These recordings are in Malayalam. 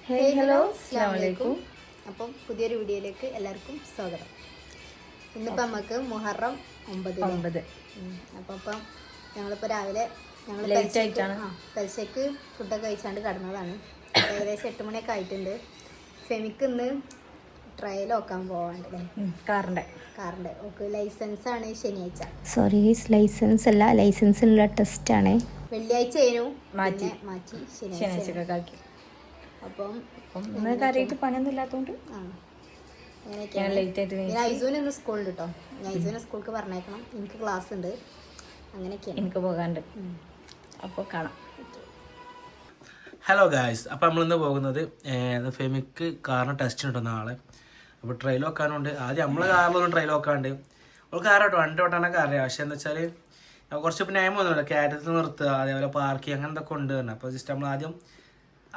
ഹലോ അസ്സലാമു അലൈക്കും. അപ്പം പുതിയൊരു വീഡിയോയിലേക്ക് എല്ലാവർക്കും സ്വാഗതം. ഇന്നിപ്പോൾ നമുക്ക് മുഹറം 9. അപ്പം ഞങ്ങളിപ്പോൾ രാവിലെ ഞങ്ങൾ പെൽശയ്ക്ക് ഫുഡൊക്കെ കഴിച്ചാണ്ട് കിടന്നതാണ്. ഏകദേശം 8 മണിയൊക്കെ ആയിട്ടുണ്ട്. ഫെമിക്ക് ഇന്ന് ട്രയൽ നോക്കാൻ പോവാണ്ടല്ലേ, കാറിൻ്റെ ഓക്കെ. ലൈസൻസാണ് ശനിയാഴ്ച. സോറി, ലൈസൻസ് അല്ല, ലൈസൻസിനുള്ള ടെസ്റ്റാണ്. വെള്ളിയാഴ്ച മാറ്റി ശനിയാഴ്ച. അപ്പം കാര്യമായിട്ട് പണിയൊന്നും ഇല്ലാത്തതുകൊണ്ട് ഐസൂന് സ്കൂളിൽ കേട്ടോ. ഞാൻ ഐസൂനെ സ്കൂൾക്ക് പറഞ്ഞേക്കണം, എനിക്ക് ക്ലാസ് ഉണ്ട്, അങ്ങനെയൊക്കെയാണ്. എനിക്ക് പോകാണ്ട്. അപ്പോൾ കാണാം. ഹലോ ഗായ്സ്, അപ്പോൾ നമ്മളിന്ന് പോകുന്നത് ഫെമിക്ക് കാറിന് ടെസ്റ്റ് ഉണ്ടോ നാളെ. അപ്പോൾ ട്രയൽ വെക്കാനുണ്ട്. ആദ്യം നമ്മളെ കാറിലൊന്നും ട്രയൽ വെക്കാണ്ട് ഒരു കാറോട്ടോ വണ്ടി ഓട്ടാനൊക്കെ അറിയാം. പക്ഷേ എന്താ വെച്ചാൽ കുറച്ച് ഇപ്പം ന്യായമൊന്നുമില്ല, കയറ്റത്തിൽ നിർത്തുക, അതേപോലെ പാർക്കിങ് അങ്ങനെ എന്തൊക്കെ ഉണ്ട് തന്നെ. അപ്പോൾ ജസ്റ്റ് നമ്മൾ ആദ്യം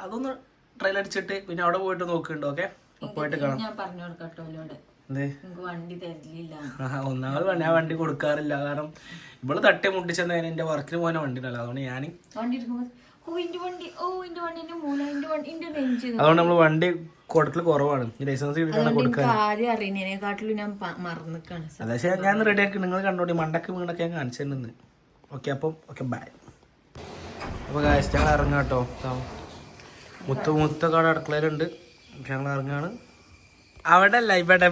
അതൊന്ന് ട്രയൽ അടിച്ചിട്ട് പിന്നെ അവിടെ പോയിട്ട് നോക്കുന്നുണ്ട്. ഓക്കെ, പോയിട്ട് കാണാം. ഒന്നാമത് ഞാൻ വണ്ടി കൊടുക്കാറില്ല, കാരണം ഇവള് തട്ടി മുട്ടിച്ചെന്ന് എൻ്റെ വർക്കിന് പോകുന്ന വണ്ടി ഉണ്ടല്ലോ, അതുകൊണ്ട് ഞാൻ അതുകൊണ്ട് നമ്മൾ വണ്ടി കൊടുക്കൽ കുറവാണ്. ലൈസൻസ് കൊടുക്കാൻ അതെ. ഞാൻ റെഡിയാക്കി നിങ്ങൾ കണ്ടോണ്ടി, മണ്ടക്ക് വീണൊക്കെ ഞാൻ കാണിച്ചിട്ടുണ്ട്. ഓക്കെ, അപ്പം ഓക്കെ ബൈ. അപ്പോൾ ഗായ്സ് ഞങ്ങൾ ഇറങ്ങാം കേട്ടോ. മുത്തക്കാട് അടുക്കളയിലുണ്ട്, ഞങ്ങൾ ഇറങ്ങാണ്. അവിടെ അല്ല, ഇവിടെ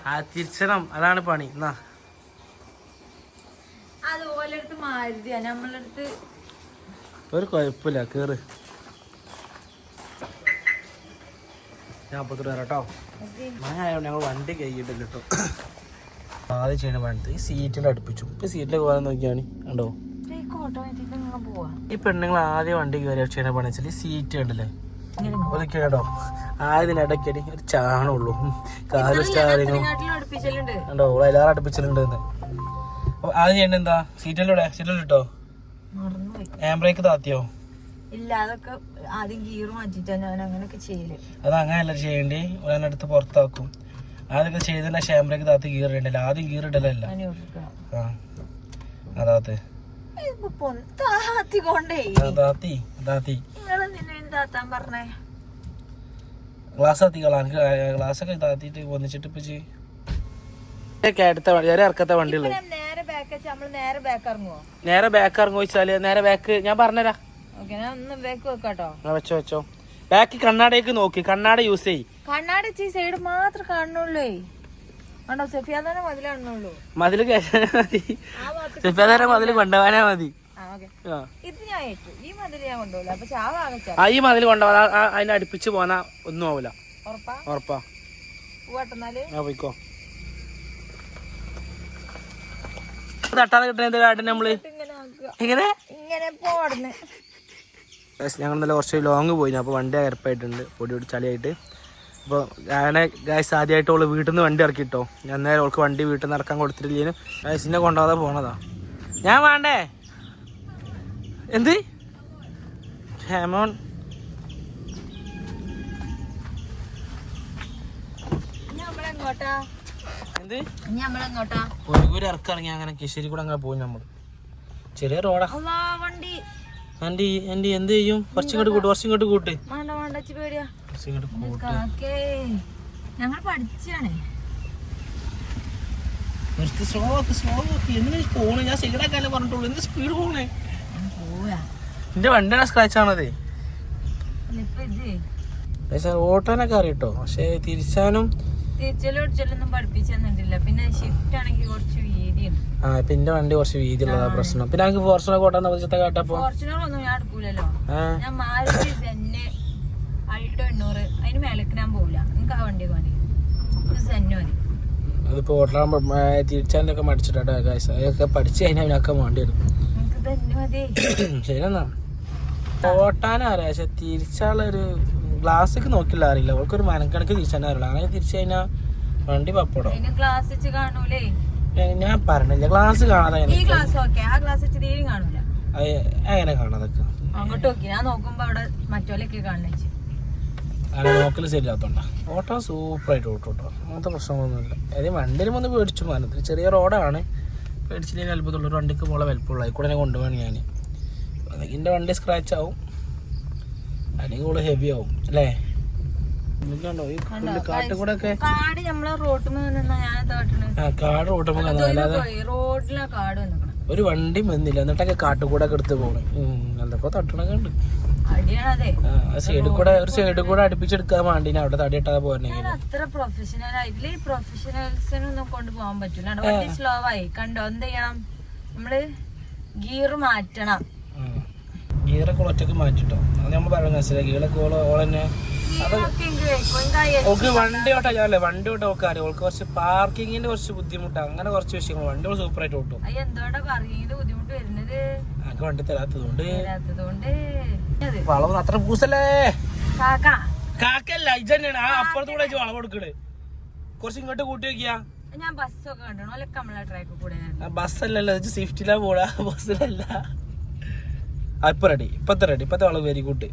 ആ തിരിച്ചണം, അതാണ് പണി. എന്നാ ഒരു കുഴപ്പമില്ല, കേറ്. ഞാൻ അപ്പുറത്തോട്ട് വരാം കേട്ടോ. മഴയായോണ്ട് ഞങ്ങൾ വണ്ടി കൈയിട്ടില്ല കേട്ടോ. ആദ്യം ചെയ്യണ പണിത്ത് ഈ സീറ്റിൽ അടുപ്പിച്ചു. ഇപ്പൊ സീറ്റിലൊക്കെ പോകാൻ നോക്കിയാണ് കണ്ടോ. ഈ പെണ്ണുങ്ങൾ ആദ്യം വണ്ടി കയറി ചെയ്യണ പണി വെച്ചാൽ സീറ്റ് കണ്ടല്ലേ ഒതുക്കി കേട്ടോ. ആയതിനിടയ്ക്കടി ഒരു ചാണുള്ളൂ, കാല് സ്റ്റാറിങ്ങും കണ്ടോ, എല്ലാവരും അടുപ്പിച്ചിട്ടുണ്ട്. ആദ്യം ചെയ്യണ്ട എന്താ, സീറ്റിലൂടെ സീറ്റിലിട്ടോ ഹാൻഡ് ബ്രേക്ക് താത്തിയോ? ഇല്ല, അതൊക്കെ ആദ്യം ഗിയർ മാറ്റിട്ടാ ഞാൻ അങ്ങനെയൊക്കെ ചെയ്യല്. അത് അങ്ങനെയല്ല ചെയ്യേണ്ടി, ഒരെണ്ണെടുത്ത് പുറത്താക്കും. അതൊക്കെ ചെയ്തല്ല ഹാൻഡ് ബ്രേക്ക് താത്തി ഗിയർ ഇടണ്ടല്ലോ. ആദ്യം ഗിയർ ഇടലല്ല, അതാത്ത് ഗ്ലാസ് താത്തിക്കളാ. ഗ്ലാസ് ഒക്കെ താത്തിട്ട് ഒന്നിച്ചിട്ട് ഇപ്പൊ ഇറക്കത്തെ വണ്ടിയുള്ളത് നേരെ ബാക്ക് ഇറങ്ങുമോ വെച്ചാല് നേരെ ബാക്ക് ഞാൻ പറഞ്ഞുതരാം. വെച്ചോ ബാക്ക് കണ്ണാടേക്ക് നോക്കി, കണ്ണാട യൂസ് ചെയ്യ്. കണ്ണാട സൈഡ് മാത്രം കാണുള്ളൂ. മതില് കയറ്റാനാ മതി, സെഫിയാദാനെ മതില് കൊണ്ടുപോകാനാ മതി. ഈ മതില് കൊണ്ടുപോകാ, അതിനെ അടുപ്പിച്ച് പോന്നാ ഒന്നും ആവൂല. ഉറപ്പാ, പോയിക്കോ. തട്ടാതെ കിട്ടുന്ന കാട്ടിന് നമ്മള് ഇങ്ങനെ ഞങ്ങൾ നല്ല കുറച്ച് ലോങ് പോയി. അപ്പോൾ വണ്ടി അയർപ്പായിട്ടുണ്ട്, പൊടി ചളിയായിട്ട്. അപ്പോൾ ഞാൻ ഗായ്സ് ആദ്യമായിട്ട് അവള് വീട്ടിൽ നിന്ന് വണ്ടി ഇറക്കിട്ടോ. ഞാൻ നേരെ അവൾക്ക് വണ്ടി വീട്ടിൽ നിന്ന് ഇറക്കാൻ കൊടുത്തിട്ടില്ലേന് ഗായ്സിനെ കൊണ്ടുപോകാതെ പോണതാ. ഞാൻ വേണ്ടേ എന്ത് ഹേമോൺ എന്ത് ഒരു ഇറക്കിറങ്ങി അങ്ങനെ കിശേരി കൂടെ അങ്ങനെ പോയി. നമ്മള് ചെറിയ റോഡാ ആന്റി ആന്റി എന്ത് ചെയ്യും? കുറച്ചിങ്ങോട്ട് കൂട്ട്, കുറച്ചിങ്ങോട്ട് കൂട്ട്. ഞങ്ങൾ പഠിച്ചാണ്. ഞാൻ സൈഡാക്കാനേ പറഞ്ഞിട്ടുള്ളൂ, എന്ത് സ്പീഡ് പോണേ. എന്റെ വണ്ടിയുടെ സ്ക്രാച്ച് ആണതേ. ഓട്ടാനൊക്കെ അറിയട്ടോ, പക്ഷെ തിരിച്ചാനും തിരിച്ചലൊന്നും പഠിപ്പിച്ചെന്നിട്ടില്ല. പിന്നെ ഷിഫ്റ്റ് ആണെങ്കിൽ കുറച്ച് വീതിയാണ്. പിന്നെ വണ്ടി കുറച്ച് വീതിയുള്ളതാ പ്രശ്നം. പിന്നെ എനിക്ക് ഫോർച്യൂണർ കോട്ടാന്ന് വെച്ചിട്ട് കേട്ടപ്പോ ഫോർച്യൂണർ ഒന്നും ഞാൻ എടുക്കൂലല്ലോ. ഞാൻ മാരുതി സെന്ന് അൾട്ടോ 800 അതിന് മേലേക്ക് ഞാൻ പോവില്ല. എനിക്ക് ആ വണ്ടി മതി, സെന്ന് മതി. അതിപ്പോ ഓട്ടാകുമ്പോ തിരിച്ചാനൊക്കെ മടിച്ചിട്ടാ അതൊക്കെ പഠിച്ചു കഴിഞ്ഞാൽ അവനൊക്കെ വേണ്ടി വരും. എനിക്ക് സെന്ന് മതി. ശരിയെന്നാ ഓട്ടാനറിയാം, പക്ഷെ തിരിച്ചാളൊരു ഗ്ലാസ്സൊക്കെ നോക്കില്ല അറിയില്ല. അവൾക്കൊരു മനക്കണക്ക് തിരിച്ചാനേ അറിയില്ല. അങ്ങനെ തിരിച്ചു കഴിഞ്ഞാൽ വണ്ടി പപ്പടോ. ഗ്ലാസ് കാണൂലേ, ഞാൻ പറഞ്ഞില്ല ഗ്ലാസ് കാണാതെ എങ്ങനെ കാണാതൊക്കെ അങ്ങോട്ട് നോക്കി. ഞാൻ നോക്കുമ്പോ അവിടെ മറ്റോലൊക്കെ കാണുന്ന അങ്ങനെ നോക്കല് ശരിയാത്തോണ്ടാ. ഓട്ടോ സൂപ്പറായിട്ട് ഓട്ടോ കേട്ടോ, അങ്ങനത്തെ പ്രശ്നങ്ങളൊന്നുമില്ല. ഏതെങ്കിലും വണ്ടിയിലും ഒന്ന് പേടിച്ചു മാനത്തിൽ ചെറിയ റോഡാണ്, പേടിച്ചില്ലെങ്കിൽ അത്ഭുതമുള്ള ഒരു വണ്ടിക്ക് പോലെ വലുപ്പമുള്ള ആയിക്കൂടെ തന്നെ കൊണ്ടുപോകണം ഞാൻ. അതൊക്കെ എൻ്റെ വണ്ടി സ്ക്രാച്ച് ആവും. അല്ലെങ്കിൽ ഓള് ഹെവി ആവും അല്ലേ? ഈ കാട്ടുകൂടെ ഒക്കെ കാട് നമ്മളെ റോട്ടുമ്പോ നിന്നാ ഞാൻ കാട് റോട്ടുമ്പോ റോഡിലെ കാട് വന്നിക്കണം. ഒരു വണ്ടി വന്നില്ല എന്നിട്ടൊക്കെ കാട്ടുകൂടെ ഒക്കെ എടുത്ത് പോകണം. എന്തൊക്കെ തട്ടണൊക്കെ ഉണ്ട്. അടിയാണതേ സൈഡിൽ കൂടെ ഒരു സൈഡിൽ കൂടെ അടുപ്പിച്ചെടുക്കാൻ വേണ്ടി അവിടെ തടി ഇട്ടാ പോരണെങ്കിൽ അത്ര പ്രൊഫഷണൽ ആയിട്ടില്ല. ഈ പ്രൊഫഷണൽസിനൊന്നും കൊണ്ടുപോകാൻ പറ്റൂല. വണ്ടി സ്ലോ ആയി കണ്ടോ. എന്ത് ചെയ്യണം നമ്മള്? ഗിയർ മാറ്റണം. ഗിയറൊക്കെ ഒറ്റക്ക് മാറ്റിട്ടോ. അത് നമ്മൾ പറഞ്ഞു മനസ്സിലായി. ഗിയറൊക്കെ ഓളെന്നെ ഓക്ക് വണ്ടി ഓട്ടാ ഞാനല്ലേ വണ്ടി ഓട്ടാ ഒക്കെ അറിയാം. ഓൾക്ക് കുറച്ച് പാർക്കിങ്ങിന്റെ കുറച്ച് ബുദ്ധിമുട്ടാണ്. അങ്ങനെ കുറച്ച് വിഷയങ്ങൾ. വണ്ടി ഓൾ സൂപ്പറായിട്ട് ഓട്ടും. എന്തോണ്ടാ പാർക്കിങ്ങിന്റെ ബുദ്ധിമുട്ട് വരുന്നത്? എനിക്ക് വണ്ടി തരാത്തതുകൊണ്ട്. വളവ് അത്ര പൂസല്ലേ കാക്കല്ല ഇത് തന്നെയാണ്. ആ അപ്പുറത്തൂടെ വളവ് കൊടുക്കണേ. കുറച്ച് ഇങ്ങോട്ട് കൂട്ടി വെക്കാ. ഞാൻ ബസ്സൊക്കെ കണ്ടോ. ബസ്സല്ലല്ലോ സ്വിഫ്റ്റിലാ പോടാ, ബസ്സിലല്ല. ഇപ്പൊ റെഡി. ഇപ്പത്തെ വളവ് വെരി ഗുഡ്.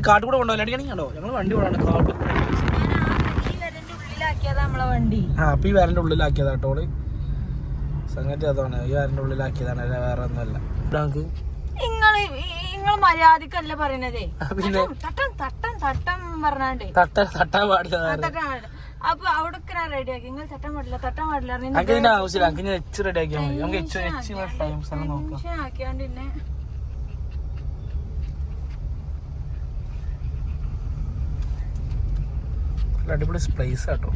കാട്ടുകൂടെ കൊണ്ടുപോകല അടിക്കണിക്കണ്ടോ? ഞങ്ങൾ വണ്ടി കൊണ്ടാണ് കാട്ടുകൂടെ. അപ്പൊ ഈ വരന്റെ ഉള്ളിലാക്കിയതാ കേട്ടോള്. സംഗതി അതാണ്. ഈ വരന്റെ ഉള്ളിലാക്കിയതാണ്, വേറെ ഒന്നുമല്ല. നിങ്ങൾ മര്യാദക്കല്ല പറയണതേ. പിന്നെ തട്ടം പറഞ്ഞാണ്ടേ തട്ടാൻ പാടില്ല. അപ്പൊ അവിടെ റെഡിയാക്കി. നിങ്ങൾ തട്ടാൻ പാടില്ല അങ്ങനെ ആവശ്യമില്ല. അങ്ങനെ എച്ച് റെഡിയാക്കിയാൽ മതി. നമുക്ക് ആക്കിയാണ്ട് പിന്നെ അടിപൊളി പ്ലേസ് ആട്ടോ.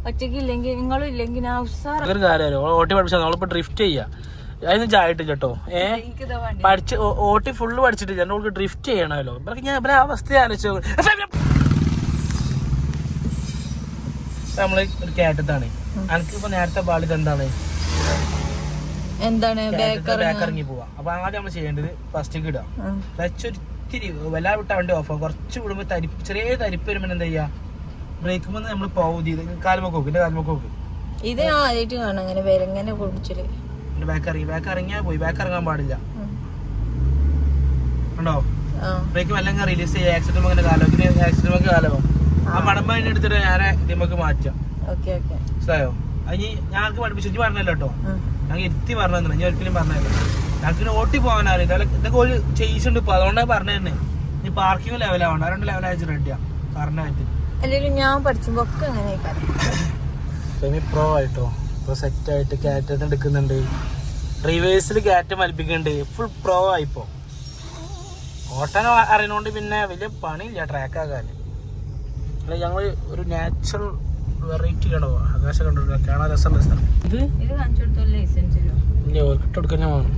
ഒറ്റക്കില്ലെങ്കിൽ നിങ്ങളും ഇല്ലെങ്കിൽ ഒരു കാര്യമല്ലോ. ഓട്ടി പഠിച്ചാൽ നമ്മളിപ്പോ ഡ്രിഫ്റ്റ് ചെയ്യാ. അതിന് ചായിട്ടില്ല കേട്ടോ. പഠിച്ച് ഓട്ടി ഫുള്ള് പഠിച്ചിട്ടില്ല. നമുക്ക് ഡ്രിഫ്റ്റ് ചെയ്യണമല്ലോ. ഞാൻ ഇവരെ അവസ്ഥ ആലോചിച്ചു. നമ്മള് ഒരു കയറ്റത്താണ്. എനിക്കിപ്പോ നേരത്തെ പാളിത് എന്താണ് ബേക്കറിങ്ങി പോവാ. അപ്പൊ ആദ്യം നമ്മൾ ചെയ്യേണ്ടത് ഫസ്റ്റ് ഇടുക. ക്ലച്ച് വല്ലാ വിട്ടാ വണ്ടി ഓഫ് ആവും. കുറച്ച് വിടുമ്പോ ചെറിയ തരിപ്പ് വരുമ്പോ എന്താ ചെയ്യാ? ബ്രേക്കുമ്പോ നമ്മൾ പൗതി കാലുമൊക്കെ നോക്കും. എന്റെ കാലുമൊക്കെ നോക്കും. ഇത് ആദ്യമായിട്ട് കാണാം അങ്ങനെ വെരങ്ങനെ കുടിച്ചിട്ട്. ബാക്ക് ഇറങ്ങിയാ പോയി. ബാക്ക് ഇറങ്ങാൻ പാടില്ല. ഉണ്ടോ? ബ്രേക്ക് വല്ലങ്ങ റിലീസ് ചെയ്യാം. ആക്സിഡന്റ് ആക്സിഡന്റ് കാലമാവും. ആ മടമ്പ എടുത്തിട്ട് ഞാൻ ഇതിമക്ക് മാറ്റാം. മനസ്സിലായോ? അത് ഞങ്ങൾക്ക് പഠിപ്പിച്ചു പറഞ്ഞല്ലോ കേട്ടോ. ഞങ്ങൾ എത്തി പറഞ്ഞു. ഞാൻ ഒരിക്കലും പറഞ്ഞല്ലോ. ഞങ്ങൾക്ക് ഓട്ടി പോകാനറിയാം. ഇതൊക്കെ ഒരു ചെയ്യിച്ചുണ്ട്. ഇപ്പൊ അതുകൊണ്ടാണ് പറഞ്ഞു തന്നെ. ഇനി പാർക്കിംഗ് ലെവലാവണ്ട. 2 ലെവലായിട്ട് റെഡിയാ കാറിനായിട്ട്. അല്ലെങ്കിൽ ഞാൻ പഠിച്ചുമ്പോ ഒക്കെ അങ്ങനെ സെമി പ്രോ ആയിട്ടോ. ഇപ്പൊ സെറ്റ് ആയിട്ട് കാറ്റ് എടുക്കുന്നുണ്ട്. റിവേഴ്സിൽ കാറ്റ് മൽപ്പിക്കുന്നുണ്ട്. ഫുൾ പ്രോ ആയിപ്പോ. ഓട്ടാൻ അറിയണോണ്ട് പിന്നെ വലിയ പണിയില്ല ട്രാക്ക് ആക്കാൻ. ഞങ്ങൾ ഒരു നാച്ചുറൽ വെറൈറ്റി കണ്ടോ. ആകാശം കണ്ടോ. കാണാൻ രസമുള്ള സ്ഥലം. ഇത് ഇട്ടെടുക്കാൻ വേണം.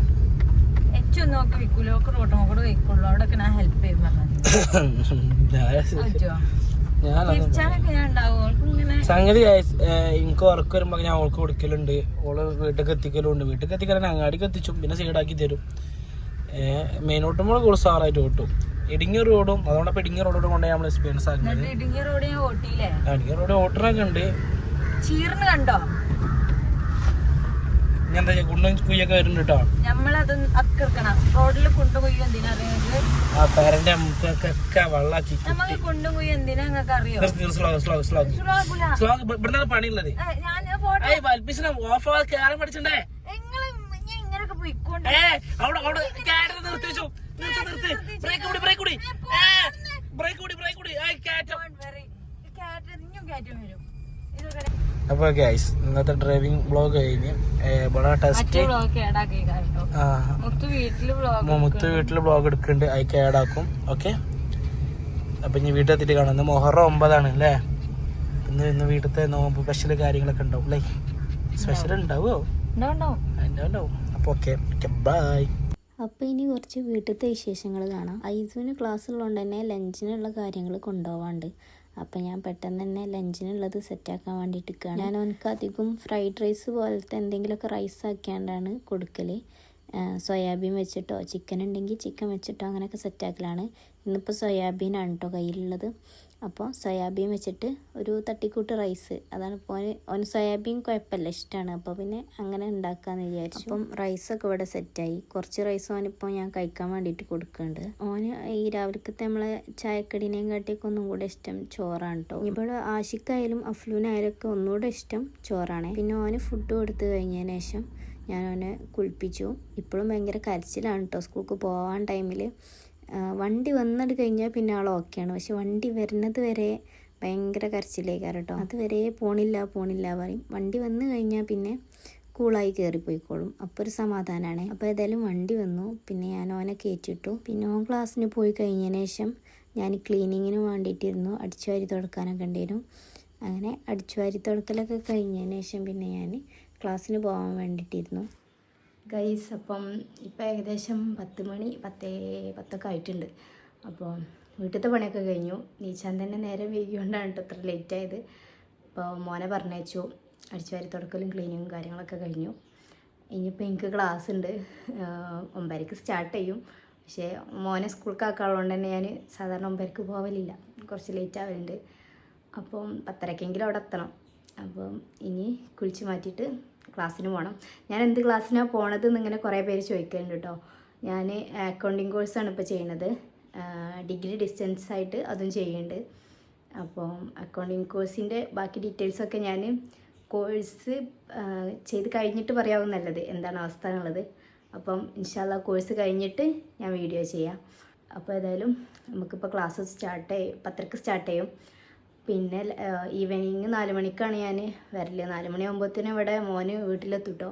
സംഗതി എനിക്ക് ഉറക്കം വരുമ്പോ ഞാൻ ഓൾക്ക് കൊടുക്കലുണ്ട്. ഓള് വീട്ടിലേക്ക് എത്തിക്കലുണ്ട്. വീട്ടിലേക്ക് എത്തിക്കാൻ അങ്ങാടിക്ക് എത്തിച്ചു. പിന്നെ സൈഡാക്കി തരും. മെയിൻ ഓട്ടുമ്പോൾ കൂടുതൽ സാറായിട്ട് ഓട്ടും. ഇടുങ്ങിയ റോഡും അതുകൊണ്ട് ഇടുങ്ങിയ റോഡോട് കൊണ്ടേ നമ്മൾ എക്സ്പീരിയൻസ് ആക്കുന്നത്. ഇടുങ്ങിയ റോഡ് ഓട്ടറൊക്കെ ഉണ്ട്. കണ്ടോ ഞാൻ കുണ്ടും കുയ്യൊക്കെ വരുന്നുണ്ട് കേട്ടോ. പേരന്റെ അമ്മക്കൊക്കെ വെള്ളാക്കി ഇവിടുന്നാണ് പണിയുള്ളത്. ഓഫ് ആവാതെ കയറാൻ പഠിച്ചണ്ടേ? അവിടെ നിർത്തിച്ചു. അപ്പൊ ഗൈസ് ഇന്നത്തെ ഡ്രൈവിംഗ് ബ്ലോഗ് കഴിഞ്ഞ് മുത്ത് വീട്ടില് ബ്ലോഗ് എടുക്കുന്നുണ്ട്. അതിക്ക് ആഡാക്കും. ഓക്കെ. അപ്പൊ ഇനി വീട്ടിലെത്തിട്ട് കാണാം. ഇന്ന് മുഹറം 9 അല്ലേ? ഇന്ന് വീട്ടിലത്തെ നോമ്പ് സ്പെഷ്യൽ കാര്യങ്ങളൊക്കെ ഉണ്ടാവും അല്ലേ? സ്പെഷ്യൽ ഉണ്ടാവോ? ഉണ്ടാവും. അപ്പൊ ഓക്കെ ബൈ. അപ്പോൾ ഇനി കുറച്ച് വീട്ടിലത്തെ വിശേഷങ്ങൾ കാണാം. ഐസുവിന് ക്ലാസ് ഉള്ളതുകൊണ്ട് തന്നെ ലഞ്ചിനുള്ള കാര്യങ്ങൾ കൊണ്ടുപോകാണ്ട്. അപ്പം ഞാൻ പെട്ടെന്ന് തന്നെ ലഞ്ചിനുള്ളത് സെറ്റാക്കാൻ വേണ്ടിയിട്ട് നിൽക്കുകയാണ്. ഞാൻ അവനക്ക് അധികം ഫ്രൈഡ് റൈസ് പോലത്തെ എന്തെങ്കിലുമൊക്കെ റൈസ് ആക്കിയാണ്ടാണ് കൊടുക്കൽ. സോയാബീൻ വെച്ചിട്ടോ ചിക്കൻ ഉണ്ടെങ്കിൽ ചിക്കൻ വെച്ചിട്ടോ അങ്ങനെയൊക്കെ സെറ്റാക്കലാണ്. ഇന്നിപ്പോൾ സോയാബീനാണ് കേട്ടോ കയ്യിലുള്ളത്. അപ്പോൾ സോയാബീൻ വെച്ചിട്ട് ഒരു തട്ടിക്കൂട്ട് റൈസ്, അതാണ് ഇപ്പോൾ ഓന് സോയാബീൻ കുഴപ്പമില്ല, ഇഷ്ടമാണ്. അപ്പോൾ പിന്നെ അങ്ങനെ ഉണ്ടാക്കാമെന്ന് വിചാരിച്ചു. അപ്പം റൈസൊക്കെ ഇവിടെ സെറ്റായി. കുറച്ച് റൈസ് ഓനിപ്പോൾ ഞാൻ കഴിക്കാൻ വേണ്ടിയിട്ട് കൊടുക്കുന്നുണ്ട്. ഓന് ഈ രാവിലത്തെ നമ്മളെ ചായക്കടീനെയും കാട്ടിയൊക്കെ ഒന്നും കൂടെ ഇഷ്ടം ചോറാണ് കേട്ടോ. ഇവിടെ ആഷിക്കായാലും അഫ്ലൂനായാലും ഒക്കെ ഒന്നുകൂടെ ഇഷ്ടം ചോറാണ്. പിന്നെ ഓന് ഫുഡ് കൊടുത്തു കഴിഞ്ഞതിന് ശേഷം ഞാൻ അവനെ കുളിപ്പിച്ചു. ഇപ്പോഴും ഭയങ്കര കരച്ചിലാണ് കേട്ടോ സ്കൂൾക്ക് പോകാൻ ടൈമിൽ. വണ്ടി വന്നിട്ട് കഴിഞ്ഞാൽ പിന്നെ ആൾ ഓക്കെയാണ്. പക്ഷെ വണ്ടി വരുന്നത് വരെ ഭയങ്കര കരച്ചിലേക്കാണ് കേട്ടോ. അതുവരെ പോണില്ല പറയും. വണ്ടി വന്നു കഴിഞ്ഞാൽ പിന്നെ കൂളായി കയറിപ്പോയിക്കോളും. അപ്പോൾ ഒരു സമാധാനമാണ്. അപ്പോൾ ഏതായാലും വണ്ടി വന്നു. പിന്നെ ഞാൻ അവനെ കയറ്റിട്ടു. പിന്നെ ഓൻ ക്ലാസ്സിന് പോയി കഴിഞ്ഞതിന് ശേഷം ഞാൻ ക്ലീനിങ്ങിന് വേണ്ടിയിട്ടിരുന്നു. അടിച്ചു വാരി തുടക്കാനൊക്കെ ഉണ്ടായിരുന്നു. അങ്ങനെ അടിച്ചു വാരി തുടക്കലൊക്കെ കഴിഞ്ഞതിന് ശേഷം പിന്നെ ഞാൻ ക്ലാസ്സിന് പോകാൻ വേണ്ടിയിട്ടിരുന്നു. ഗൈസ്, അപ്പം ഇപ്പം ഏകദേശം 10 മണി 10:10 ആയിട്ടുണ്ട്. അപ്പോൾ വീട്ടിലത്തെ പണിയൊക്കെ കഴിഞ്ഞു. നീച്ചാൻ തന്നെ നേരെ വൈകിക്കൊണ്ടാണ് കേട്ടോ ഇത്ര ലേറ്റ് ആയത്. അപ്പോൾ മോനെ പറഞ്ഞയച്ചു. അടിച്ചു വാരി തുടക്കലും ക്ലീനിങ്ങും കാര്യങ്ങളൊക്കെ കഴിഞ്ഞു. ഇനിയിപ്പോൾ എനിക്ക് ക്ലാസ് ഉണ്ട്. 9:00 സ്റ്റാർട്ട് ചെയ്യും. പക്ഷേ മോനെ സ്കൂൾക്ക് ആക്കാനുള്ളതുകൊണ്ട് തന്നെ ഞാൻ സാധാരണ 9:00 പോവലില്ല, കുറച്ച് ലേറ്റ് ആവലുണ്ട്. അപ്പം 10:30 അവിടെ എത്തണം. അപ്പം ഇനി കുളിച്ച് മാറ്റിയിട്ട് ക്ലാസ്സിന് പോകണം. ഞാൻ എന്ത് ക്ലാസ്സിനാണ് പോണത് എന്നിങ്ങനെ കുറേ പേര് ചോദിക്കുന്നുണ്ട് കേട്ടോ. ഞാൻ അക്കൗണ്ടിങ് കോഴ്സാണ് ഇപ്പോൾ ചെയ്യുന്നത്. ഡിഗ്രി ഡിസ്റ്റൻസ് ആയിട്ട് അതും ചെയ്യുന്നുണ്ട്. അപ്പം അക്കൗണ്ടിങ് കോഴ്സിൻ്റെ ബാക്കി ഡീറ്റെയിൽസൊക്കെ ഞാൻ കോഴ്സ് ചെയ്ത് കഴിഞ്ഞിട്ട് പറയാവും നല്ലത്, എന്താണ് അവസ്ഥ എന്നുള്ളത്. അപ്പം ഇൻഷാല്ലാ കോഴ്സ് കഴിഞ്ഞിട്ട് ഞാൻ വീഡിയോ ചെയ്യാം. അപ്പോൾ ഏതായാലും നമുക്കിപ്പോൾ ക്ലാസ് 10:00 സ്റ്റാർട്ട് ചെയ്യും. പിന്നെ ഈവനിങ് 4 മണിക്കാണ് ഞാൻ വരല്. 4 മണിയാകുമ്പോഴത്തേനും ഇവിടെ മോന് വീട്ടിലെത്തും കേട്ടോ.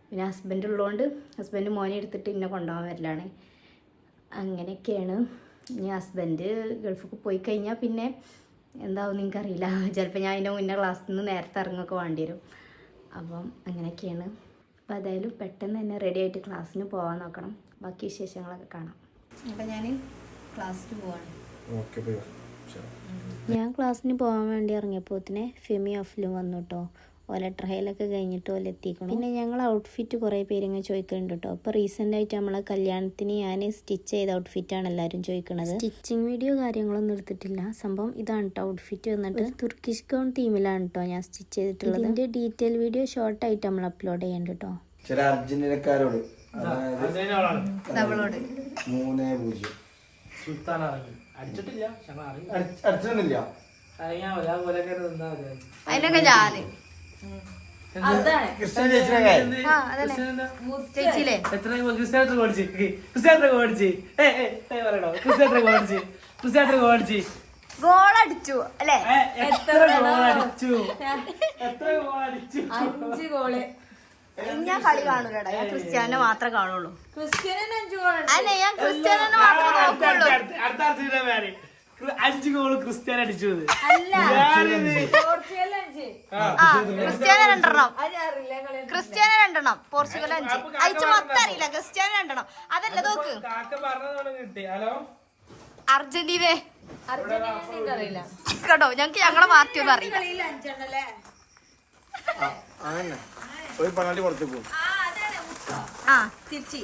പിന്നെ ഹസ്ബൻഡ് ഉള്ളതുകൊണ്ട് ഹസ്ബൻഡ് മോനെ എടുത്തിട്ട് എന്നെ കൊണ്ടുപോകാൻ വരലാണ്. അങ്ങനെയൊക്കെയാണ്. ഇനി ഹസ്ബൻഡ് ഗൾഫിൽ പോയി കഴിഞ്ഞാൽ പിന്നെ എന്താവും നിങ്ങൾക്കറിയില്ല. ചിലപ്പോൾ ഞാൻ അതിൻ്റെ മുന്നേ ക്ലാസ്സിൽ നിന്ന് നേരത്തെ ഇറങ്ങുമൊക്കെ വേണ്ടി വരും. അപ്പം അങ്ങനെയൊക്കെയാണ്. അപ്പോൾ ഏതായാലും പെട്ടെന്ന് തന്നെ റെഡി ആയിട്ട് ക്ലാസ്സിന് പോകാൻ നോക്കണം. ബാക്കി വിശേഷങ്ങളൊക്കെ കാണാം. അപ്പം ഞാൻ ക്ലാസ്സിന് പോവാണ്. ഞാൻ ക്ലാസ്സിന് പോകാൻ വേണ്ടി ഇറങ്ങിയപ്പോൾ തന്നെ ഫെമി ഓഫിലും വന്നു കേട്ടോ. ഓല ട്രയലൊക്കെ കഴിഞ്ഞിട്ട് ഓല എത്തിക്കണം. പിന്നെ ഞങ്ങൾ ഔട്ട്ഫിറ്റ് കുറേ പേരിങ്ങനെ ചോദിക്കുന്നുണ്ട് കേട്ടോ. അപ്പോൾ റീസെൻ്റായിട്ട് നമ്മളെ കല്യാണത്തിന് ഞാൻ സ്റ്റിച്ച് ചെയ്ത ഔട്ട്ഫിറ്റാണ് എല്ലാവരും ചോദിക്കുന്നത്. സ്റ്റിച്ചിങ് വീഡിയോ കാര്യങ്ങളൊന്നും എടുത്തിട്ടില്ല. സംഭവം ഇതാണ് കേട്ടോ. ഔട്ട്ഫിറ്റ് വന്നിട്ട് തുർക്കിഷ് ഗൗൺ തീമിലാണ് കേട്ടോ ഞാൻ സ്റ്റിച്ച് ചെയ്തിട്ടുള്ളത്. ഇതിൻ്റെ ഡീറ്റെയിൽ വീഡിയോ ഷോർട്ടായിട്ട് നമ്മൾ അപ്ലോഡ് ചെയ്യുന്നുണ്ട് കേട്ടോ. ചില അർജന്റീനക്കാരോട് നമ്മളോട് 3-0 അടിച്ചിട്ടില്ല. അടിച്ചിട്ടില്ല. അതിനൊക്കെ ഞാന് ക്രിസ്ത്യൻ ചേച്ചിനെ ചേച്ചിയില്ലേ ഗോളടിച്ചു അല്ലേ? 5 ഗോള്. ഞാൻ കളി കാണൂലടാ, ഞാൻ ക്രിസ്ത്യാനോ മാത്രമേ കാണുള്ളൂ. അല്ല, ഞാൻ ക്രിസ്ത്യാനോ മാത്രമേ നോക്കുള്ളൂ. 5 ഗോള് ക്രിസ്ത്യാനോ അടിച്ചു. Cristiano 2 Portugal 5. അയച്ചു മൊത്തം അറിയില്ല. ക്രിസ്ത്യാനോ 2 അതല്ല നോക്ക്. അർജന്റീന അറിയില്ല കേട്ടോ. ഞങ്ങക്ക് ഞങ്ങളെ പാർട്ടി ഒന്നും അറിയില്ല. ഒരു പെനാൽറ്റി പുറത്തു പോകും. തിരിച്ച്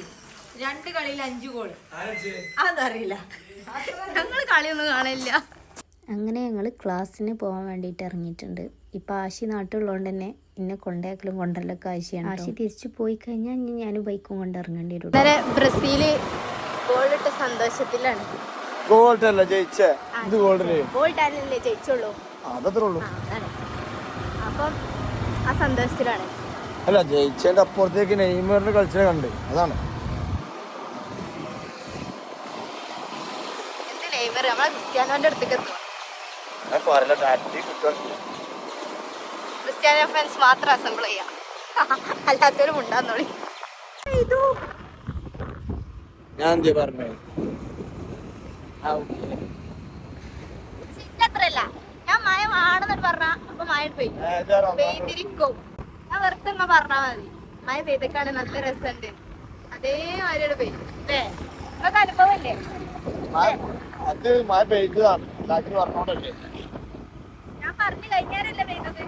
2 കളിയിൽ 5 ഗോള് അതറിയില്ല. ഞങ്ങള് കളിയൊന്നും കാണില്ല. അങ്ങനെ ഞങ്ങൾ ക്ലാസ്സിന് പോകാൻ വേണ്ടിയിട്ട് ഇറങ്ങിയിട്ടുണ്ട്. ഇപ്പം ആശി നാട്ടിലുള്ളതുകൊണ്ട് തന്നെ എന്നെ കൊണ്ടാക്കലും കൊണ്ടല്ലൊക്കെ ആശിയാണ്. ആശി തിരിച്ചു പോയി കഴിഞ്ഞാൽ ഞാൻ ബൈക്കും കൊണ്ട് ഇറങ്ങേണ്ടി വരും. ബ്രസീല് ഗോളിട്ട സന്തോഷത്തിലാണ്. ഗോൾട്ടല്ല ജയിച്ചേ. ഇത് ഗോൾഡിന് ഗോൾട്ടല്ലേ ജയിച്ചുള്ളൂ. അതത്രേ ഉള്ളൂ. അപ്പം ആ സന്തോഷത്തിലാണ്. അല്ല, ജയിച്ചതിന്റെ അപ്പുറത്തേക്ക് നെയ്മറിന്റെ കളിച്ചിനെ കണ്ട്. അതാണ് നമ്മളെ ക്രിസ്ത്യാനോന്റെ അടുത്തേക്ക് എത്തും. ക്രിസ്ത്യാനോ ഫാൻസ് മാത്രം അസംബിൾ ചെയ്യാം, അല്ലാത്തവരും ഉണ്ടാന്നോളി. ഞാൻ പറഞ്ഞേ അത്രല്ല. ഞാൻ മഴ ആണെന്നിട്ട് പറഞ്ഞ അപ്പൊ മഴ പെയ്തിരിക്കും. ഞാൻ വെറുതെ പറഞ്ഞാ മതി. മഴ പെയ്തൊക്കെയാണ് നല്ല രസമുണ്ട്. അതേമാതിരിയുടെ പെയ്യും അല്ലേ? നിങ്ങൾക്ക് അനുഭവല്ലേ? അത് മഴ പെയ്തതാണ്. ഞാൻ പറഞ്ഞു കഴിഞ്ഞാലല്ലേ പെയ്തത്.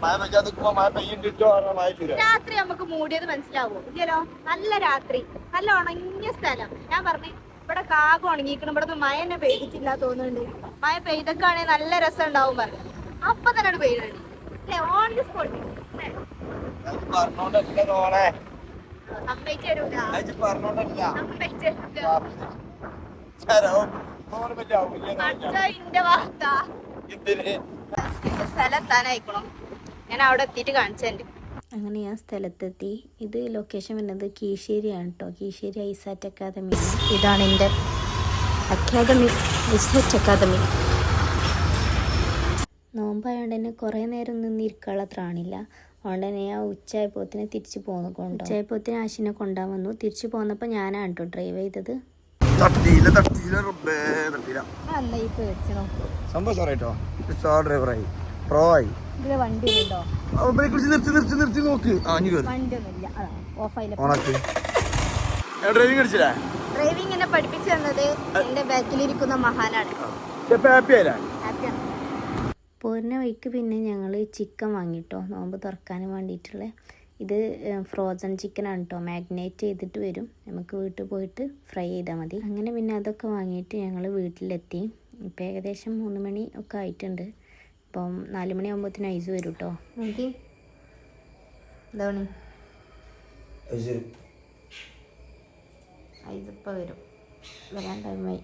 മഴ പെയ്യാതിരിക്കുമ്പോ മഴ പെയ്യുണ്ടോ മഴ പെയ്യും. രാത്രി നമുക്ക് മൂടിയത് മനസ്സിലാവോ? ഇല്ലല്ലോ. നല്ല രാത്രി, നല്ല ഉണങ്ങിയ സ്ഥലം. ഞാൻ പറഞ്ഞു ഇവിടെ കാകം ഉണങ്ങിക്കണം. ഇവിടെ മഴ തന്നെ പെയ്തിട്ടില്ല തോന്നുന്നുണ്ട്. മഴ പെയ്തൊക്കെയാണെങ്കിൽ നല്ല രസം ഉണ്ടാവും പറഞ്ഞു. അപ്പൊ തന്നെ പെയ്യുന്നുണ്ട് അല്ലേ? ഓൺ ദി സ്പോട്ട് സമ്മതിച്ചു തരൂല. ഇന്റെ വാർത്ത സ്ഥലം എത്താനായിക്കണം. ഞാൻ അവിടെ എത്തിയിട്ട് കാണിച്ചു. അങ്ങനെ ഞാൻ സ്ഥലത്തെത്തി. ഇത് ലൊക്കേഷൻ വരുന്നത് കീശ്ശേരിയാണ് കേട്ടോ. കീശ്ശേരി ഐസാറ്റ് അക്കാദമി. ഇതാണ് എൻ്റെ അക്കാദമി, ഐസാറ്റ് അക്കാദമി. നോമ്പായതുകൊണ്ട് തന്നെ കുറേ നേരം നിന്നിരിക്കാനുള്ള ത്രാണില്ല. അതുകൊണ്ട് തന്നെ ഞാൻ ഉച്ചയായപ്പോത്തിന് തിരിച്ച് പോന്നു. ഉച്ചയായപ്പോത്തിന് ആശിനെ കൊണ്ടുപോകാൻ വന്നു. തിരിച്ചു പോന്നപ്പോൾ ഞാനാണ് കേട്ടോ ഡ്രൈവ് ചെയ്തത്. സംഭവം സാറേട്ടോ സ്റ്റാർ ഡ്രൈവറായി പ്രോ ആയി. ഇതില് വണ്ടി ഉണ്ടോ? നിർത്തി നോക്ക്. വണ്ടി ഒന്നുമില്ല, ഓഫായില്ല. ഓണാക്ക്. ഡ്രൈവിംഗ് അടിച്ചില്ലേ? ഡ്രൈവിംഗ് എന്നെ പഠിപ്പിച്ചു തന്നത് എന്റെ ബാക്കിലിരിക്കുന്ന മഹാനാണ്. ഹാപ്പി ആയില്ലേ? ഹാപ്പിയാണ്. പോരുന്ന വഴിക്ക് പിന്നെ ഞങ്ങൾ ചിക്കൻ വാങ്ങിട്ടോ, നോമ്പ് തുറക്കാനും വേണ്ടിയിട്ടുള്ള. ഇത് ഫ്രോസൺ ചിക്കനാണ് കേട്ടോ, മാഗ്നേറ്റ് ചെയ്തിട്ട് വരും. നമുക്ക് വീട്ടിൽ പോയിട്ട് ഫ്രൈ ചെയ്താൽ മതി. അങ്ങനെ പിന്നെ അതൊക്കെ വാങ്ങിയിട്ട് ഞങ്ങൾ വീട്ടിലെത്തി. ഇപ്പം ഏകദേശം 3 മണി ഒക്കെ ആയിട്ടുണ്ട്. ഇപ്പം 4 മണിയാകുമ്പോഴത്തേന് ഐസ് വരും കേട്ടോ. എനിക്ക് എന്താണ് ഐസ് ഇപ്പം വരും, വരാൻ ടൈമായി.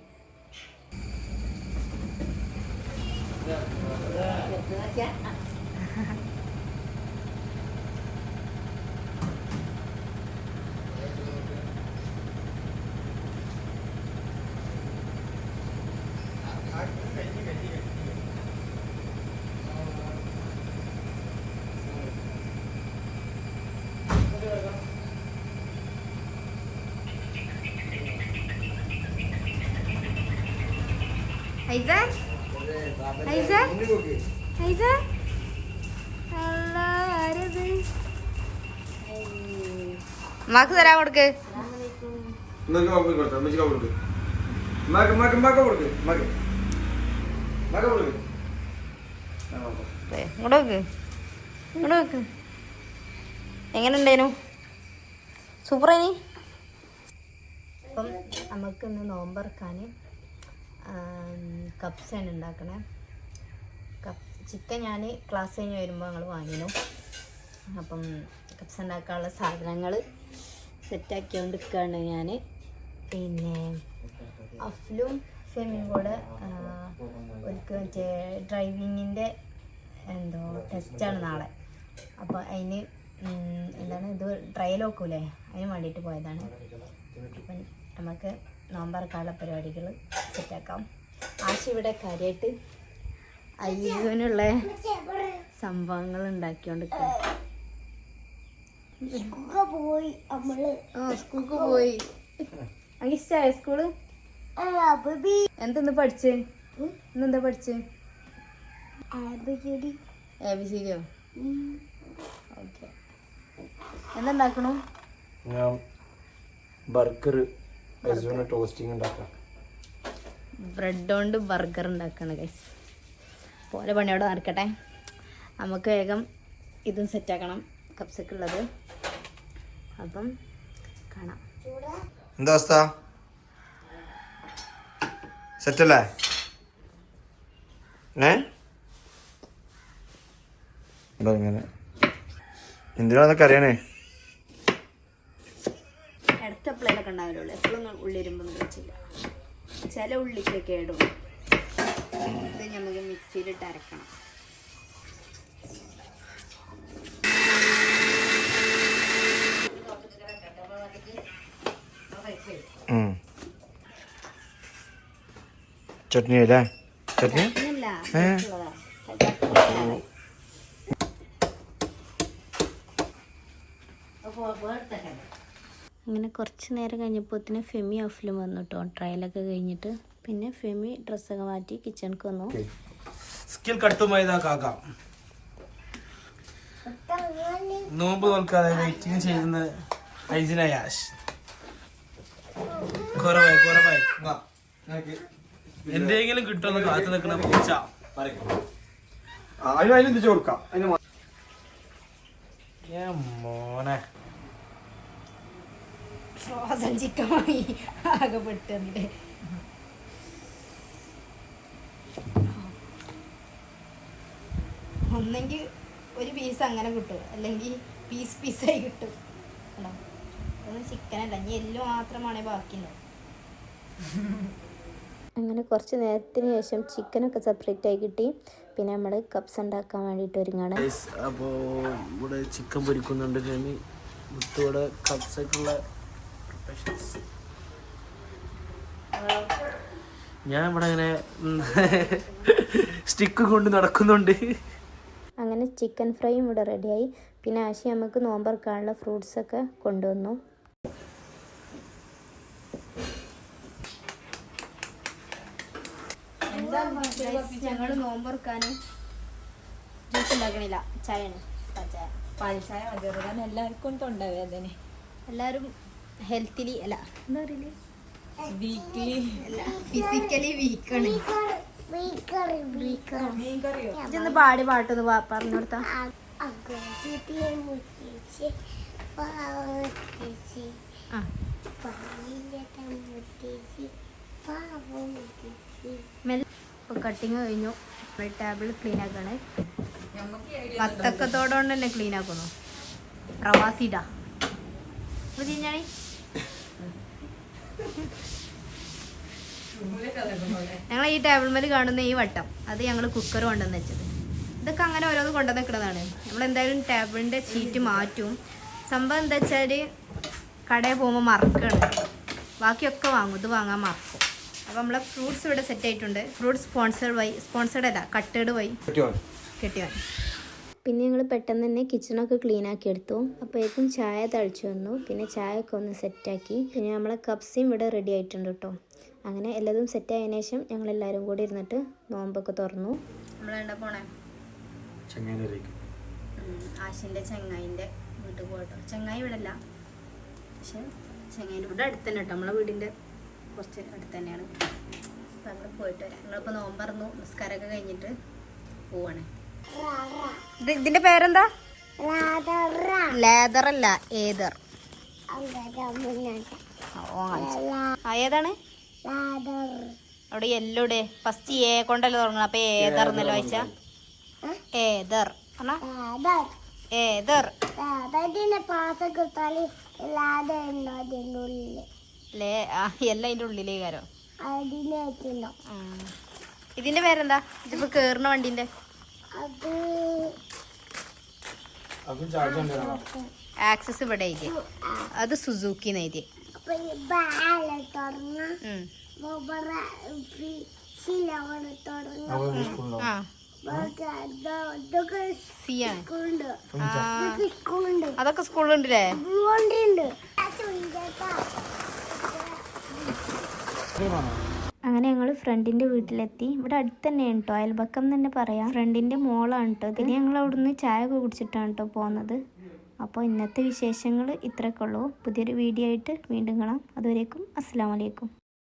മാക്ക് തരാൻ കൊടുക്ക്. ഇങ്ങോട്ട് എങ്ങനെ ഉണ്ടായിരുന്നു? സൂപ്പറേനി. അപ്പം നമുക്കിന്ന് നോമ്പറക്കാൻ കപ്സാണ് ഉണ്ടാക്കണേ. ചിക്കൻ ഞാൻ ക്ലാസ് കഴിഞ്ഞ് വരുമ്പോൾ ഞങ്ങൾ വാങ്ങിനു. അപ്പം കപ്സ് ഉണ്ടാക്കാനുള്ള സാധനങ്ങൾ സെറ്റാക്കിക്കൊണ്ടിരിക്കുകയാണ് ഞാൻ. പിന്നെ അഫ്ലും ഫെമിയും കൂടെ അവർക്ക് മറ്റേ ഡ്രൈവിങ്ങിൻ്റെ എന്തോ ടെസ്റ്റാണ് നാളെ. അപ്പോൾ അതിന് എന്താണ് ഇത് ട്രയൽ നോക്കൂലേ, അതിന് വേണ്ടിയിട്ട് പോയതാണ്. അപ്പം നമുക്ക് നോമ്പറക്കാനുള്ള പരിപാടികൾ സെറ്റാക്കാം. ആശി ഇവിടെ കാര്യമായിട്ട് ഐസിനുള്ള സംഭവങ്ങൾ ഉണ്ടാക്കിക്കൊണ്ടിരിക്കുക. സ്കൂൾക്ക് പോയി. എനിക്ക് ഇഷ്ടമായ സ്കൂള്? എന്തെന്ന് പഠിച്ച്? ഇന്നെന്താ പഠിച്ച്? ABCDയോ? ഓക്കെ. എന്തുണ്ടാക്കണു? ബർഗർ ടോസ്റ്റിംഗ് ഉണ്ടാക്കാം. ബ്രെഡ് കൊണ്ട് ബർഗർ ഉണ്ടാക്കണം ഗൈസ്. പോലെ പണിയോടെ നടക്കട്ടെ. നമുക്ക് വേഗം ഇതും സെറ്റാക്കണം, കപ്സൊക്കെ ഉള്ളത്. അപ്പം കാണാം. എന്താ അവസ്ഥ? സെറ്റല്ലേ? ഇങ്ങനെ എന്തിനാന്നൊക്കെ അറിയണേ. അടുത്ത പ്ലേലൊക്കെ ഉണ്ടാവില്ലുള്ളൂ, എപ്പോഴൊന്നും ഉള്ളി ഇരുമ്പൊന്നും വെച്ചില്ല. ചില ഉള്ളിക്കൊക്കെ ഇടും. ഇത് നമുക്ക് മിക്സിയിലിട്ട് അരക്കണം. ചട്നി അല്ലേ? ചട്നി അങ്ങനെ കുറച്ച് നേരം കഴിഞ്ഞപ്പോഴത്തേന് ഫെമി അഫ്ലും വന്നു കേട്ടോ, ട്രയലൊക്കെ കഴിഞ്ഞിട്ട്. പിന്നെ ഫെമി ഡ്രസ്സൊക്കെ മാറ്റി കിച്ചണിക്ക് വന്നു. സ്കിൽ കട്ടുമായതാ കാക്ക നോമ്പ് നോൽക്കാതെ വെയിറ്റിംഗ് ചെയ്യുന്ന ഐസിന യാഷ്. കുറവായി എന്തെങ്കിലും കിട്ടുമെന്ന് കാത്തു നിൽക്കുന്ന പൂച്ച. മോനെ ഫ്രോസൺ ചിക്കൻ വാങ്ങി ആകെ പെട്ടുണ്ട്. ഒന്നെങ്കിൽ ഒരു പീസ് അങ്ങനെ കിട്ടും, അല്ലെങ്കിൽ പീസായി കിട്ടും. കേട്ടോ, അതൊന്നും ചിക്കനല്ല, ഇനി എല്ലാം മാത്രമാണേ ബാക്കിയുണ്ടാവും. അങ്ങനെ കുറച്ച് നേരത്തിന് ശേഷം ചിക്കനൊക്കെ സെപ്പറേറ്റ് ആയി കിട്ടി. പിന്നെ നമ്മൾ കപ്സ് ഉണ്ടാക്കാൻ വേണ്ടിയിട്ട് ഒരുങ്ങാണ്. അപ്പോൾ ഇവിടെ ചിക്കൻ പൊരിക്കുന്നുണ്ട്. ഇവിടെ കപ്സായിട്ടുള്ള ഞാൻ ഇവിടെ അങ്ങനെ സ്റ്റിക്ക് കൊണ്ട് നടക്കുന്നുണ്ട്. അങ്ങനെ ചിക്കൻ ഫ്രൈയും ഇവിടെ റെഡിയായി. പിന്നെ ആശി നമുക്ക് നോമ്പറക്കാനുള്ള ഫ്രൂട്ട്സൊക്കെ കൊണ്ടുവന്നു. ഞങ്ങൾ നോമ്പറക്കാൻ ജ്യൂസ് ഉണ്ടാക്കണില്ല, ചായയാണ്. പാൽച്ചായ മതി, എല്ലാവർക്കും തൊണ്ടവേദന. എല്ലാവരും ഹെൽത്തിലി അല്ല എന്താ പറയില്ലേ, വീക്ക്ലി അല്ല ഫിസിക്കലി വീക്കാണ്. മീൻകറിയോ? ഇതൊന്ന് പാടി പാട്ടൊന്ന് പറഞ്ഞു കൊടുത്താ. ഇപ്പോൾ കട്ടിങ് കഴിഞ്ഞു. Table clean ആക്കാണ്. വത്തക്കത്തോടുകൊണ്ട് തന്നെ ക്ലീൻ ആക്കുന്നു. പ്രവാസിടാ തിരിഞ്ഞാണി. ഞങ്ങൾ ഈ ടേബിൾ മേൽ കാണുന്ന ഈ വട്ടം അത് ഞങ്ങൾ കുക്കർ കൊണ്ടുവന്ന് വെച്ചത്. ഇതൊക്കെ അങ്ങനെ ഓരോന്ന് കൊണ്ടുവന്ന് വെക്കുന്നതാണ്. നമ്മളെന്തായാലും ടേബിളിൻ്റെ ഷീറ്റ് മാറ്റും. സംഭവം എന്താ വെച്ചാൽ കടയിൽ പോകുമ്പോൾ മറക്കണം, ബാക്കിയൊക്കെ വാങ്ങും, ഇത് വാങ്ങാൻ മറക്കും. അപ്പോൾ നമ്മളെ ഫ്രൂട്ട്സ് ഇവിടെ സെറ്റ് ആയിട്ടുണ്ട്. ഫ്രൂട്ട്സ് സ്പോൺസേർഡ് അല്ല, കട്ടേഡ് വഴി കെട്ടിയോൻ. പിന്നെ ഞങ്ങൾ പെട്ടെന്ന് തന്നെ കിച്ചണൊക്കെ ക്ലീൻ ആക്കി എടുത്തു. അപ്പോഴേക്കും ചായ തളിച്ചു വന്നു. പിന്നെ ചായയൊക്കെ ഒന്ന് സെറ്റാക്കി. പിന്നെ നമ്മളെ കപ്സും ഇവിടെ റെഡി ആയിട്ടുണ്ട് കേട്ടോ. അങ്ങനെ എല്ലാതും സെറ്റായതിനു ശേഷം ഞങ്ങളെല്ലാവരും കൂടി ഇരുന്നിട്ട് നോമ്പൊക്കെ തുറന്നു. നമ്മളെന്താ പോണേ? ആശിൻ്റെ ചെങ്ങായിൻ്റെ വീട്ടിൽ പോകട്ടോ. ചെങ്ങായി ഇവിടെ അല്ല, പക്ഷെ ചെങ്ങായിൻ്റെ ഇവിടെ അടുത്ത് തന്നെ കേട്ടോ. നമ്മളെ വീടിൻ്റെ കുറച്ച് അടുത്ത് തന്നെയാണ്. അപ്പം നമ്മൾ പോയിട്ട് വരാം. ഞങ്ങളിപ്പോൾ നോമ്പറന്നു, നിസ്കാരമൊക്കെ കഴിഞ്ഞിട്ട് പോവാണ്. ഇതിന്റെ പേരെന്താ? ലേദർ അല്ല, ഏതർ. ഏതാണ് അവിടെ യെല്ലോടെ ഫസ്റ്റ് എ കൊണ്ടല്ലോ തുടങ്ങണം. അപ്പൊ ഏതർ എന്നല്ലോ വായിച്ച ഏതർ ഏതർ. എല്ലാം അതിന്റെ ഉള്ളിലേ കാരോ. ഇതിന്റെ പേരെന്താ? ഇതിപ്പോ കേറുന്ന വണ്ടിന്റെ ആക്സസ് ഇവിടെ എഴുതി, അത് സുസുക്കി എഴുതി. അതൊക്കെ സ്കൂളുണ്ടല്ലേ? അങ്ങനെ ഞങ്ങൾ ഫ്രണ്ടിൻ്റെ വീട്ടിലെത്തി. ഇവിടെ അടുത്ത് തന്നെയാണ് കേട്ടോ, അയൽപക്കം തന്നെ പറയാം. ഫ്രണ്ടിൻ്റെ മോളാണ് കേട്ടോ. പിന്നെ ഞങ്ങൾ അവിടുന്ന് ചായ ഒക്കെ കുടിച്ചിട്ടാണ് കേട്ടോ പോകുന്നത്. അപ്പോൾ ഇന്നത്തെ വിശേഷങ്ങൾ ഇത്രയൊക്കെ ഉള്ളൂ. പുതിയൊരു വീഡിയോ ആയിട്ട് വീണ്ടും കാണാം. അതുവരേക്കും അസ്സലാമു അലൈക്കും.